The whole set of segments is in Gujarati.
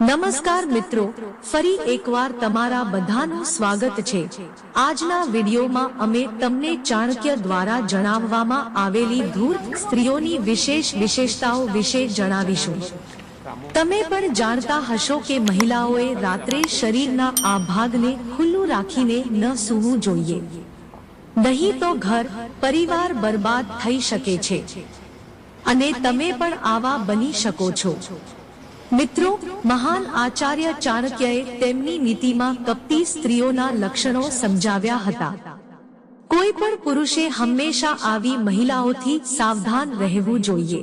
નમસ્કાર મિત્રો, ફરી એકવાર તમારા બધાનું સ્વાગત છે। આજના વિડીયોમાં અમે તમને ચાણક્ય દ્વારા જણાવવામાં આવેલી ધૂર્ત સ્ત્રીઓની વિશેષતાઓ વિશે જણાવીશું। તમે પણ જાણતા હશો કે મહિલાઓએ રાત્રે શરીરના આ ભાગને ખુલ્લું રાખીને ન સૂવું જોઈએ, નહીં તો ઘર પરિવાર બરબાદ થઈ શકે છે અને તમે પણ આવા બની શકો છો। મિત્રો, મહાન આચાર્ય ચાણક્યએ તેમની નીતિમાં કપટી સ્ત્રીઓના લક્ષણો સમજાવ્યા હતા। કોઈ પણ પુરુષે હંમેશા આવી મહિલાઓથી સાવધાન રહેવું જોઈએ,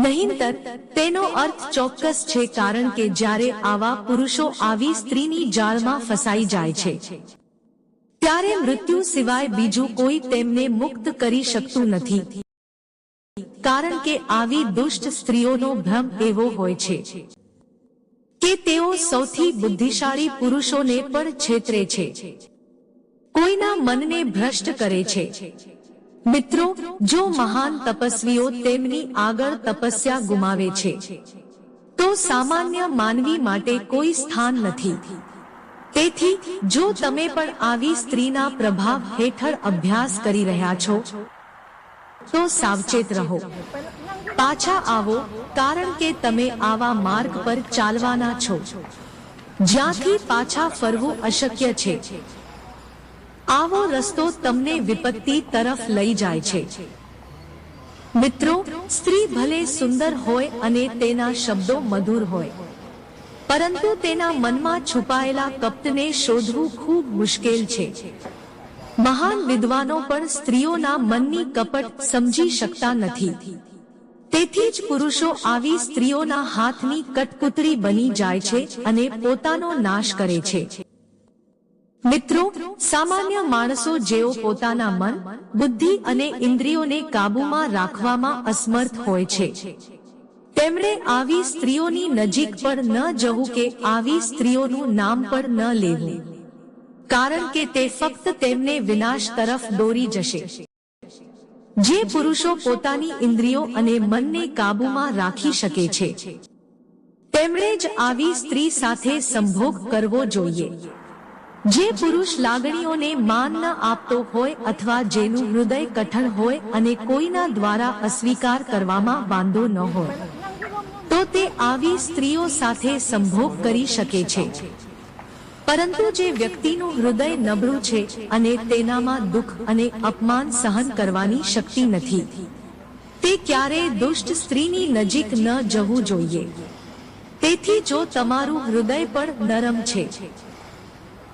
નહીંતર તેનો અર્થ ચોક્કસ છે, કારણ કે જ્યારે આવા પુરુષો આવી સ્ત્રીની જાળમાં ફસાઈ જાય છે ત્યારે મૃત્યુ સિવાય બીજું કોઈ તેમને મુક્ત કરી શકતું નથી, કારણ કે આવી દુષ્ટ સ્ત્રીઓનો ભ્રમ એવો હોય છે કે તેઓ સૌથી બુદ્ધિશાળી પુરુષોને પણ છેતરે છે, કોઈના મનને ભ્રષ્ટ કરે છે। મિત્રો, જો મહાન તપસ્વીઓ તેમની આગળ તપસ્યા ગુમાવે છે તો સામાન્ય માનવી માટે કોઈ સ્થાન નથી। તેથી જો તમે પણ આવી સ્ત્રીના પ્રભાવ હેઠળ અભ્યાસ કરી રહ્યા છો તો સાવચેત રહો, પાછા આવો, કારણ કે તમે આવા માર્ગ પર ચાલવાના છો જ્યાંથી પાછા ફરવું અશક્ય છે। આવો રસ્તો તમને વિપત્તિ તરફ લઈ જાય છે। મિત્રો, સ્ત્રી ભલે સુંદર હોય અને તેના શબ્દો મધુર હોય, પરંતુ તેના મનમાં છુપાયેલા કપટને શોધવું ખૂબ મુશ્કેલ છે। મહાન વિદ્વાનો પણ સ્ત્રીઓના મનની કપટ સમજી શકતા નથી, તેથી જ પુરુષો આવી સ્ત્રીઓના હાથની કઠપૂતળી બની જાય છે અને પોતાનો નાશ કરે છે। મિત્રો, સામાન્ય માણસો જેઓ પોતાના મન, બુદ્ધિ અને ઇન્દ્રિયોને કાબૂમાં રાખવામાં અસમર્થ હોય છે, તેમણે આવી સ્ત્રીઓની નજીક પણ ન જવું કે આવી સ્ત્રીઓનું નામ પણ ન લેવું, કારણ કે તે ફક્ત તેમને વિનાશ તરફ દોરી જશે। જે પુરુષો પોતાની ઇન્દ્રિયો અને મનને કાબૂમાં રાખી શકે છે તેમણે જ આવી સ્ત્રી સાથે સંભોગ કરવો જોઈએ। જે પુરુષ લાગણીઓને માન ન આપતો હોય અથવા જેનું હૃદય કઠણ હોય અને કોઈના દ્વારા અસ્વીકાર કરવામાં વાંધો ન હોય, તો તે આવી સ્ત્રીઓ સાથે સંભોગ કરી શકે છે। પરંતુ જે વ્યક્તિનું હૃદય નબળું છે અને તેનામાં દુઃખ અને અપમાન સહન કરવાની શક્તિ નથી, તે ક્યારેય દુષ્ટ સ્ત્રીની નજીક ન જવું જોઈએ। તેથી જો તમારું હૃદય પણ નરમ છે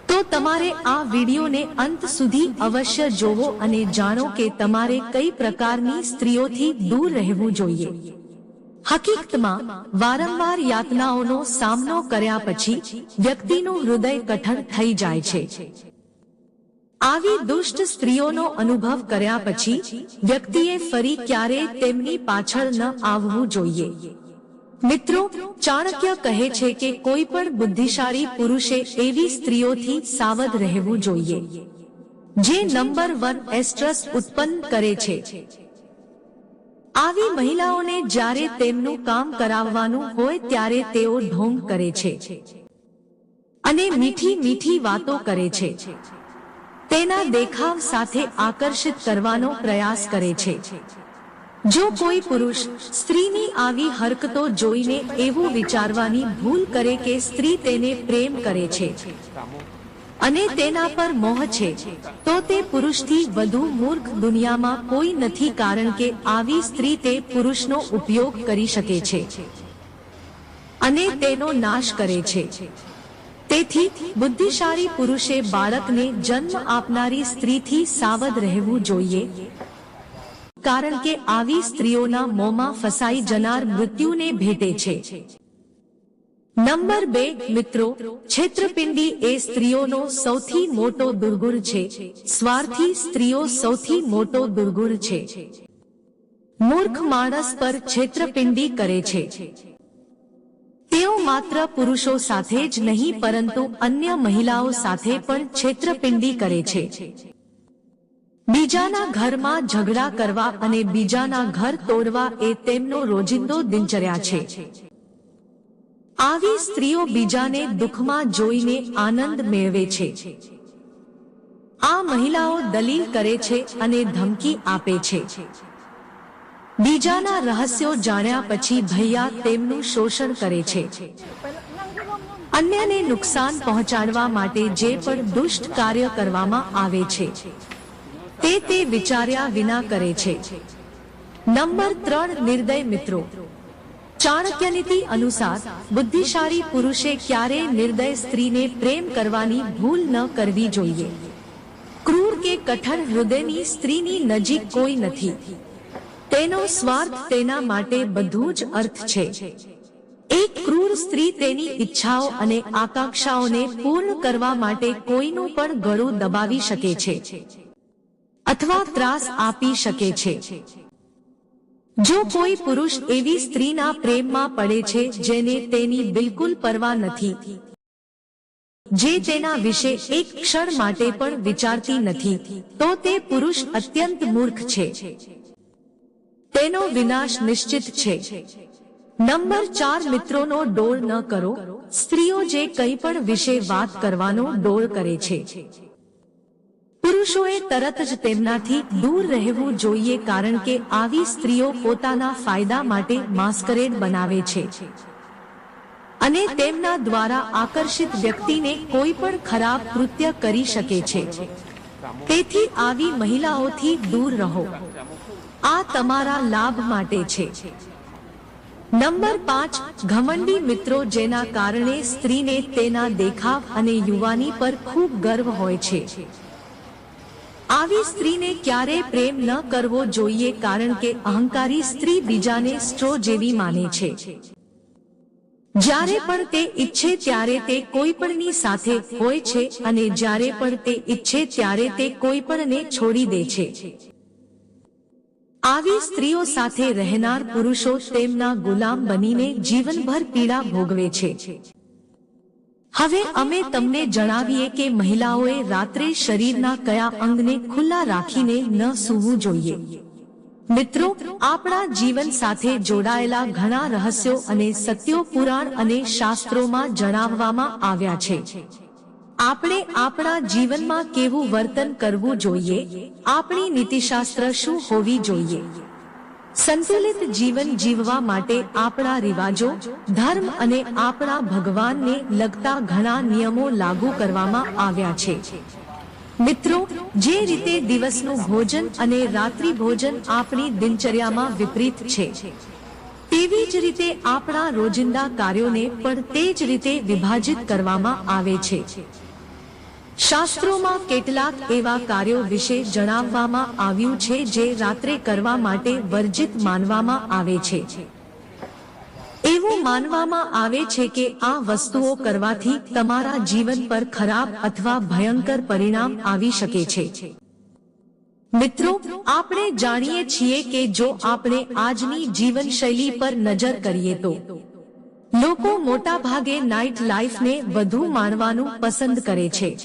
તો તમારે આ વિડીયોને અંત સુધી અવશ્ય જોવો અને જાણો કે તમારે કઈ પ્રકારની સ્ત્રીઓથી દૂર રહેવું જોઈએ। હકીકતમાં વારંવાર યાતનાઓનો સામનો કર્યા પછી વ્યક્તિનું હૃદય કઠણ થઈ જાય છે। આવી દુષ્ટ સ્ત્રીઓનો અનુભવ કર્યા પછી વ્યક્તિએ ફરી ક્યારેય તેમની પાછળ ન આવવું જોઈએ। મિત્રો, ચાણક્ય કહે છે કે કોઈ પણ બુદ્ધિશાળી પુરુષે એવી સ્ત્રીઓથી સાવધ રહેવું જોઈએ જે નંબર 1 એસ્ટ્રસ ઉત્પન્ન કરે છે। આવી મહિલાઓને જ્યારે તેમનું કામ કરાવવાનું હોય ત્યારે તેઓ ઢોંગ કરે છે અને મીઠી મીઠી વાતો કરે છે, તેના દેખાવ સાથે આકર્ષિત કરવાનો પ્રયાસ કરે છે। જો કોઈ પુરુષ સ્ત્રીની આવી હરકતો જોઈને એવું વિચારવાની ભૂલ કરે કે સ્ત્રી તેને પ્રેમ કરે છે અને તેના પર મોહ છે, તો તે પુરુષથી વધુ મૂર્ખ દુનિયામાં કોઈ નથી, કારણ કે આવી સ્ત્રી તે પુરુષનો ઉપયોગ કરી શકે છે અને તેનો નાશ કરે છે। તેથી બુદ્ધિશાળી પુરુષે બાળકને જન્મ આપનારી સ્ત્રીથી સાવધ રહેવું જોઈએ, કારણ કે આવી સ્ત્રીઓના મોંમાં ફસાઈ જનાર મૃત્યુને ભેટે છે। નંબર 2, મિત્રો, છેતરપિંડી એ સ્ત્રીઓનો સૌથી મોટો દુર્ગુણ છે। સ્વાર્થી સ્ત્રીઓ સૌથી મોટો દુર્ગુણ છે। મૂર્ખ માણસ પર છેતરપિંડી કરે છે। તેઓ માત્ર પુરુષો સાથે જ નહીં પરંતુ અન્ય મહિલાઓ સાથે પણ છેતરપિંડી કરે છે। બીજાના ઘરમાં ઝઘડા કરવા અને બીજાના ઘર તોડવા એ તેમનો રોજિંદો દિનચર્યા છે। આવી સ્ત્રીઓ બીજાને દુઃખમાં જોઈને આનંદ મેળવે છે. આ મહિલાઓ દલીલ કરે છે અને ધમકી આપે છે. બીજાના રહસ્યો જાણ્યા પછી ભૈયા તેમનું શોષણ કરે છે. અન્યને નુકસાન પહોંચાડવા માટે જે પણ દુષ્ટ કાર્ય કરવામાં આવે છે તે વિચાર્યા વિના કરે છે. નંબર 3, નિર્દય મિત્રો. ચાણક્યનીતિ અનુસાર બુદ્ધિશાળી પુરુષે ક્યારેય નિર્દય સ્ત્રીને પ્રેમ કરવાની ભૂલ ન કરવી જોઈએ. ક્રૂર કે કઠણ હૃદયની સ્ત્રીની નજીક કોઈ નથી. તેનો સ્વાર્થ તેના માટે બધું જ અર્થ છે. એક ક્રૂર સ્ત્રી તેની ઈચ્છાઓ અને આકાંક્ષાઓને પૂર્ણ કરવા માટે કોઈનું પણ ગળું દબાવી શકે છે અથવા ત્રાસ આપી શકે છે. જો કોઈ પુરુષ એવી સ્ત્રીના પ્રેમમાં પડે છે જેને તેની બિલકુલ પરવા નથી, જે તેના વિશે એક ક્ષણ માટે પણ વિચારતી નથી, તો તે પુરુષ અત્યંત મૂર્ખ છે. તેનો વિનાશ નિશ્ચિત છે. નંબર 4, મિત્રોનો ડોળ ન કરો. સ્ત્રીઓ જે કંઈ પણ વિશે વાત કરવાનો ડોળ કરે છે, પુરુષોએ તરત જ તેમનાથી દૂર રહેવું જોઈએ, કારણ કે આવી સ્ત્રીઓ પોતાના ફાયદા માટે માસ્કરેડ બનાવે છે અને તેમના દ્વારા આકર્ષિત વ્યક્તિને કોઈ પણ ખરાબ કૃત્ય કરી શકે છે. તેથી આવી મહિલાઓથી દૂર રહો. આ તમારા લાભ માટે છે. નંબર 5, ઘમંડી મિત્રો. જેના કારણે સ્ત્રીને તેના દેખાવ અને યુવાની પર ખૂબ ગર્વ હોય છે. આવી સ્ત્રીને ક્યારેય પ્રેમ ન કરવો જોઈએ, કારણ કે અહંકારી સ્ત્રી બીજાને સ્ટ્રો જેવી માને છે. જ્યારે પણ તે ઈચ્છે ત્યારે તે કોઈપણની સાથે હોય છે અને જ્યારે પણ તે ઈચ્છે ત્યારે તે કોઈપણને છોડી દે છે. આવી સ્ત્રીઓ સાથે રહેનાર પુરુષો તેમના ગુલામ બનીને જીવનભર પીડા ભોગવે છે. હવે અમે તમને જણાવીએ કે મહિલાઓએ રાત્રે શરીરના કયા અંગને ખુલ્લા રાખીને ન સૂવું જોઈએ. મિત્રો, આપણા જીવન સાથે જોડાયેલા ઘણા રહસ્યો અને સત્યો પુરાણ અને શાસ્ત્રોમાં જણાવવામાં આવ્યા છે. આપણે આપણા જીવનમાં કેવું વર્તન કરવું જોઈએ, આપણી નીતિશાસ્ત્ર શું હોવી જોઈએ. સંતુલિત જીવન જીવવા માટે આપણા રિવાજો, ધર્મ અને આપણા ભગવાનને લગતા ઘણા નિયમો લાગુ કરવામાં આવ્યા છે. મિત્રો, જે રીતે દિવસનું ભોજન અને રાત્રિ ભોજન આપણી દિનચર્યામાં વિપરીત છે, તેવી જ રીતે આપણા રોજિંદા કાર્યોને પણ તે જ રીતે વિભાજિત કરવામાં આવે છે. શાસ્ત્રોમાં કેટલાક એવા કાર્યો વિશે જણાવવામાં આવ્યું છે જે રાત્રે કરવા માટે વર્જિત માનવામાં આવે છે. એવું માનવામાં આવે છે કે આ વસ્તુઓ કરવાથી તમારા જીવન પર ખરાબ અથવા ભયંકર પરિણામ આવી શકે છે. મિત્રો, આપણે જાણીએ છીએ કે જો આપણે આજની જીવનશૈલી પર નજર કરીએ તો લોકો મોટા ભાગે નાઇટ લાઈફને વધુ માણવાનું પસંદ કરે છે.